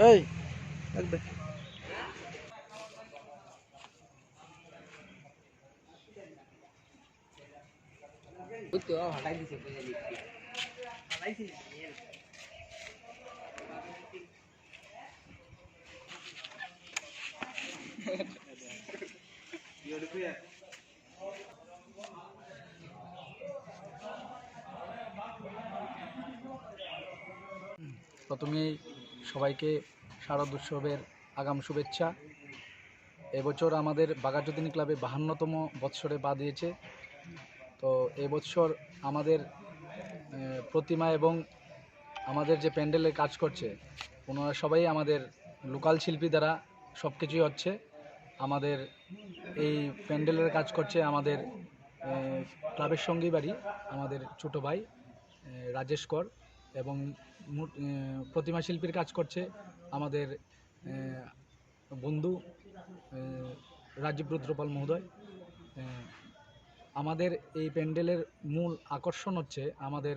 এই লাগবে তো হটাই দিছে বুঝে লিখছি হটাইছি প্রথমেই সবাইকে শারদ উৎসবের আগাম শুভেচ্ছা। এবছর আমাদের বাঘাযতীন ক্লাবে 52তম বৎসরে পা দিয়েছে। তো এবছর আমাদের প্রতিমা এবং আমাদের যে প্যান্ডেলের কাজ করছে ওনারা সবাই আমাদের লোকাল শিল্পী দ্বারা সব কিছুই হচ্ছে। আমাদের এই প্যান্ডেলের কাজ করছে আমাদের ক্লাবের সঙ্গী বাড়ি আমাদের ছোটো ভাই রাজেশ কর, এবং প্রতিমা শিল্পীর কাজ করছে আমাদের বন্ধু রাজীব রুদ্রপাল মহোদয়। আমাদের এই প্যান্ডেলের মূল আকর্ষণ হচ্ছে আমাদের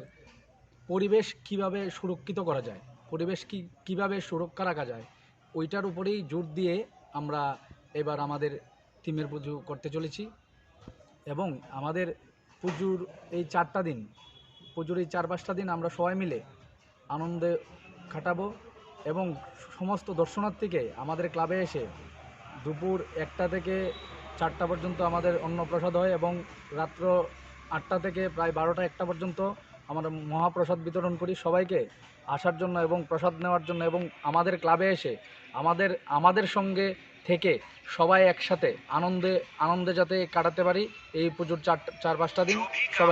পরিবেশ কিভাবে সুরক্ষিত করা যায়, পরিবেশ কিভাবে সুরক্ষা রাখা যায়, ওইটার উপরেই জোর দিয়ে আমরা এবার আমাদের থিমের পুজো করতে চলেছি। এবং আমাদের পুজোর এই 4টা দিন, পুজোর এই 4-5টা দিন আমরা সবাই মিলে আনন্দে কাটাবো এবং সমস্ত দর্শনার্থীকে আমাদের ক্লাবে এসে দুপুর 1টা থেকে 4টা পর্যন্ত আমাদের অন্নপ্রসাদ হয় এবং রাত্র 8টা থেকে প্রায় 12টা-1টা পর্যন্ত আমরা মহাপ্রসাদ বিতরণ করি সবাইকে আসার জন্য এবং প্রসাদ নেওয়ার জন্য, এবং আমাদের ক্লাবে এসে আমাদের সঙ্গে থেকে সবাই একসাথে আনন্দে যাতে কাটাতে পারি এই পুজোর 4-5টা দিন সবাই।